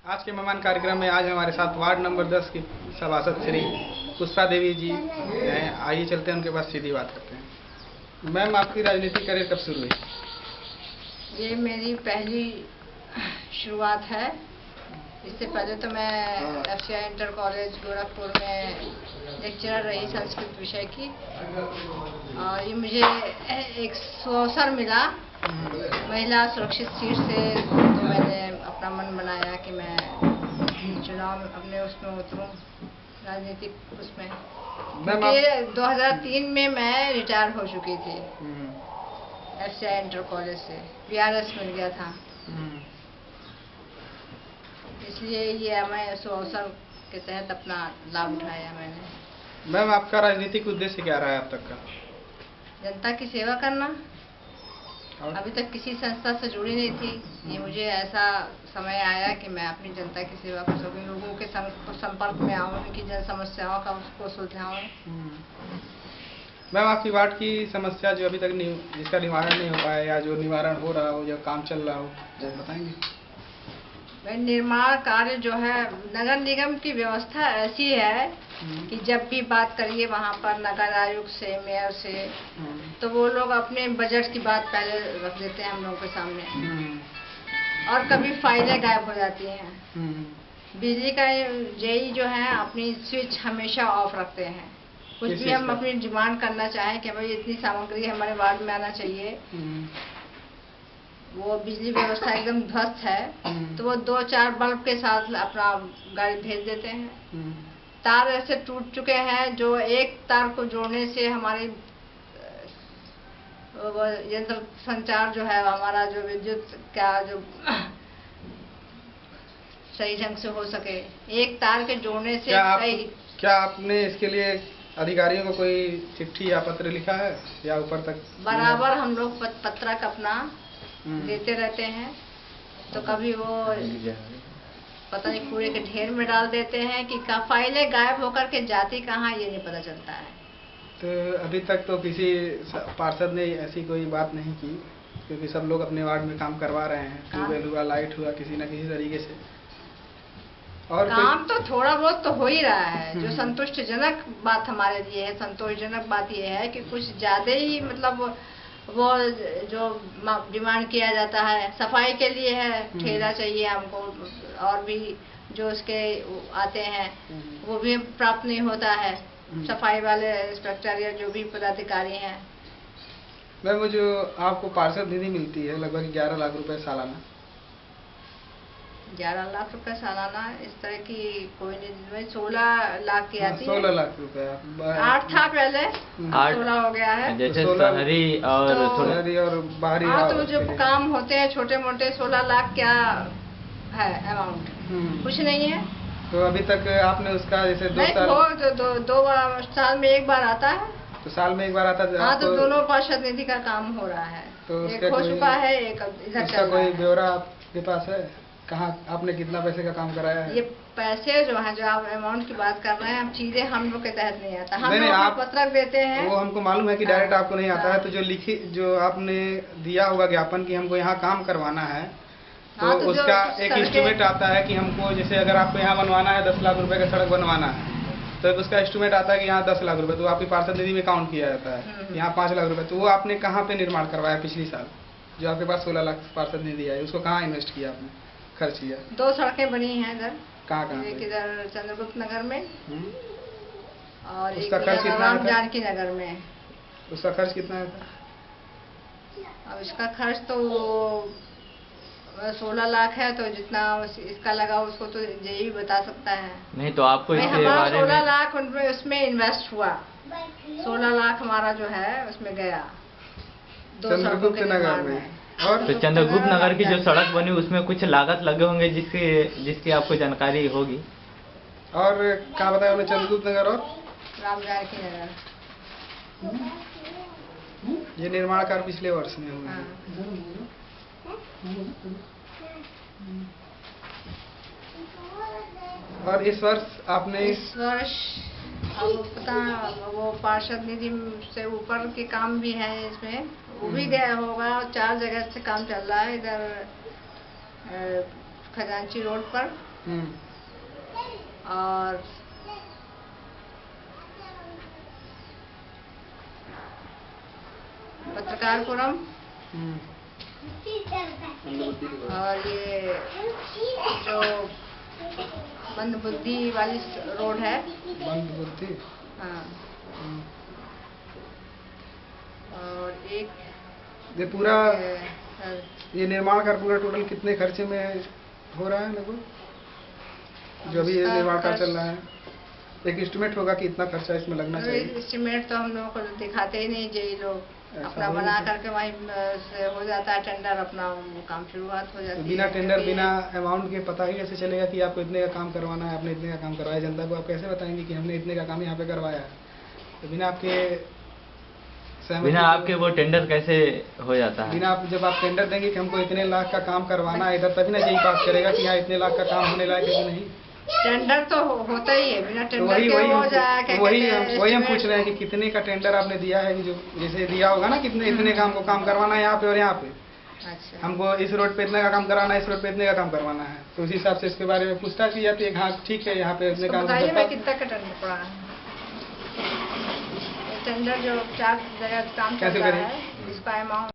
आज के मेहमान कार्यक्रम में आज हमारे साथ वार्ड नंबर 10 की सभासद श्री पुष्पा देवी जी हैं। आइए चलते हैं उनके पास सीधी बात करते हैं। मैम, आपकी राजनीतिक करियर कब शुरू हुई? ये मेरी पहली शुरुआत है। इससे पहले तो मैं FCI इंटर कॉलेज गोरखपुर में लेक्चरर रही संस्कृत विषय की, और ये मुझे एक अवसर मिला महिला सुरक्षित सीट से, तो मैंने अपना मन बनाया कि मैं चुनाव अपने उसमें उतरूं, राजनीतिक उसमें। क्योंकि 2003 में मैं रिटायर हो चुकी थी FCI इंटर कॉलेज से, PRS मिल गया था, इसलिए ये मैं इस अवसर के तहत अपना लाभ उठाया मैंने। मैम, आपका राजनीतिक उद्देश्य क्या रहा है अब तक का? जनता की सेवा करना। और? अभी तक किसी संस्था से जुड़ी नहीं थी। ये मुझे ऐसा समय आया कि मैं अपनी जनता की सेवा कर सकूं, लोगों के संपर्क में आऊं, उनकी जन समस्याओं का उसको सुलझाऊं। मैम, आपकी वार्ड की समस्या जो अभी तक जिसका निवारण नहीं हो पाया या जो निवारण हो रहा हो या काम चल रहा हो, बताएंगे? निर्माण कार्य जो है, नगर निगम की व्यवस्था ऐसी है कि जब भी बात करिए वहाँ पर नगर आयुक्त से, मेयर से, तो वो लोग अपने बजट की बात पहले रख देते हैं हम लोगों के सामने, और कभी फाइलें गायब हो जाती हैं। बिजली का जेई जो है अपनी स्विच हमेशा ऑफ रखते हैं। कुछ भी हम अपनी डिमांड करना चाहें कि भाई इतनी सामग्री हमारे वार्ड में आना चाहिए, वो बिजली व्यवस्था एकदम ध्वस्त है, तो वो 2-4 बल्ब के साथ अपना गाड़ी भेज देते हैं। तार ऐसे टूट चुके हैं जो एक तार को जोड़ने से हमारे यंत्र संचार जो है, हमारा जो विद्युत का जो सही ढंग से हो सके, एक तार के जोड़ने से क्या आपने इसके लिए अधिकारियों को कोई चिट्ठी या पत्र लिखा है या ऊपर तक? बराबर हम लोग पत्रक अपना देते रहते हैं, तो कभी वो पता नहीं कूड़े के ढेर में डाल देते हैं कि फाइलें गायब होकर के जाती कहाँ, ये नहीं पता चलता है। तो अभी तक तो किसी पार्षद ने ऐसी कोई बात नहीं की, क्योंकि सब लोग अपने वार्ड में काम करवा रहे हैं। ट्यूबवेल हुआ, लाइट हुआ, किसी न किसी तरीके से। और काम तो थोड़ा बहुत तो हो ही रहा है। जो संतुष्टजनक बात हमारे लिए है, संतोषजनक बात ये है कि कुछ ज्यादा ही मतलब वो जो डिमांड किया जाता है सफाई के लिए है, ठेला चाहिए हमको, और भी जो उसके आते हैं वो भी प्राप्त नहीं होता है। सफाई वाले इंस्पेक्टर या जो भी पदाधिकारी हैं। मैम, जो आपको पार्षद निधि मिलती है लगभग 11 लाख रुपए सालाना। 11 लाख रुपए सालाना इस तरह की कोई नहीं, 16 लाख की आती है। 16 लाख रुपए 8 था पहले, 16 हो गया है। जैसे शहरी और बाहरी। हाँ, तो जो काम होते हैं छोटे मोटे, 16 लाख क्या है अमाउंट, कुछ नहीं है। तो अभी तक आपने उसका जैसे 2 साल दो साल में एक बार आता है। तो साल में एक बार आता है। हाँ, तो दोनों पार्षद निधि का काम हो रहा है। तो एक हो चुका है, एक इधर चल रहा है। कोई ब्यौरा आपके पास है? कहाँ आपने कितना पैसे का काम कराया है? ये पैसे जो है, जो आप अमाउंट की बात कर रहे हैं, चीजें हम लोग के तहत नहीं आता। हम लोग आप पत्रक देते हैं, वो हमको मालूम है कि डायरेक्ट आपको नहीं आता है। तो जो आपने दिया होगा ज्ञापन कि हमको यहाँ काम करवाना है, तो उसका एक एस्टिमेट आता है कि हमको, जैसे अगर आपको यहाँ बनवाना है 10 लाख रुपए का सड़क बनवाना है, तो उसका एस्टिमेट आता है कि यहाँ 10 लाख रुपए, तो आपकी पार्षद निधि में काउंट किया जाता है यहाँ 5 लाख रुपए। तो वो आपने कहाँ पे निर्माण करवाया पिछली साल? जो आपके पास 16 लाख पार्षद निधि है, उसको कहाँ इन्वेस्ट किया आपने, खर्च किया? 2 सड़कें बनी हैं इधर। कहाँ? एक इधर चंद्रगुप्त नगर में, और उसका खर्च कितना राम जानकी नगर में। उसका खर्च कितना है? अब इसका खर्च तो 16 लाख है, तो जितना इसका लगा उसको तो यही बता सकता है। नहीं तो आपको इसके हमारा बारे 16 लाख उनमें उसमें इन्वेस्ट हुआ, 16 लाख हमारा जो है उसमें गया चंद्रगुप्त नगर में। और तो चंद्रगुप्त नगर की जो सड़क बनी उसमें कुछ लागत लगे होंगे जिसकी आपको जानकारी होगी। और क्या बताया आपने? चंद्रगुप्त नगर और राम जानकी नगर, ये निर्माण कार्य पिछले वर्ष में हुआ। और इस वर्ष आपने पता वो पार्षद निधि से ऊपर के काम भी है इसमें, वो भी गया होगा। 4 जगह से काम चल रहा है इधर खजांची रोड पर, और पत्रकारपुरम, और ये जो मंदबुद्धि वाली रोड है, मंदबुद्धि, हाँ, और एक ये पूरा ये निर्माण का पूरा टोटल कितने खर्चे में हो रहा है लगभग, जो भी ये निर्माण का चल रहा है? एक एस्टिमेट होगा कि इतना खर्चा इसमें लगना चाहिए। एस्टिमेट तो हम लोगों को दिखाते ही नहीं, जेई लोग अपना बना करके वहीं से हो जाता है टेंडर, अपना काम शुरुआत हो जाती है। बिना टेंडर, बिना अमाउंट के पता ही कैसे चलेगा कि आपको इतने का काम करवाना है, आपने इतने का काम करवाया? जनता को आप कैसे बताएंगे कि हमने इतने का काम यहाँ पे करवाया है? तो बिना आपके वो टेंडर कैसे हो जाता है? बिना आप जब आप टेंडर देंगे कि हमको इतने लाख का काम करवाना है इधर, तभी ना यही बात करेगा कि यहाँ इतने लाख का काम होने लायक है कि नहीं। टेंडर तो होता ही है, बिना टेंडर वही के हो जाए। वही हम पूछ रहे हैं कि कितने का टेंडर आपने दिया है, कि जो जैसे दिया होगा ना कितने इतने काम को काम करवाना है यहाँ पे और यहाँ पे। अच्छा, हमको इस रोड पे इतने का काम कराना है, इस रोड पे इतने का काम करवाना है, तो उसी हिसाब से इसके बारे में पूछताछ की जाती है। हाँ ठीक है, यहाँ पे इतने काम बताइए मैं कितना का टेंडर पड़ा है? टेंडर जो 4 जगह काम चल रहा है, इसका अमाउंट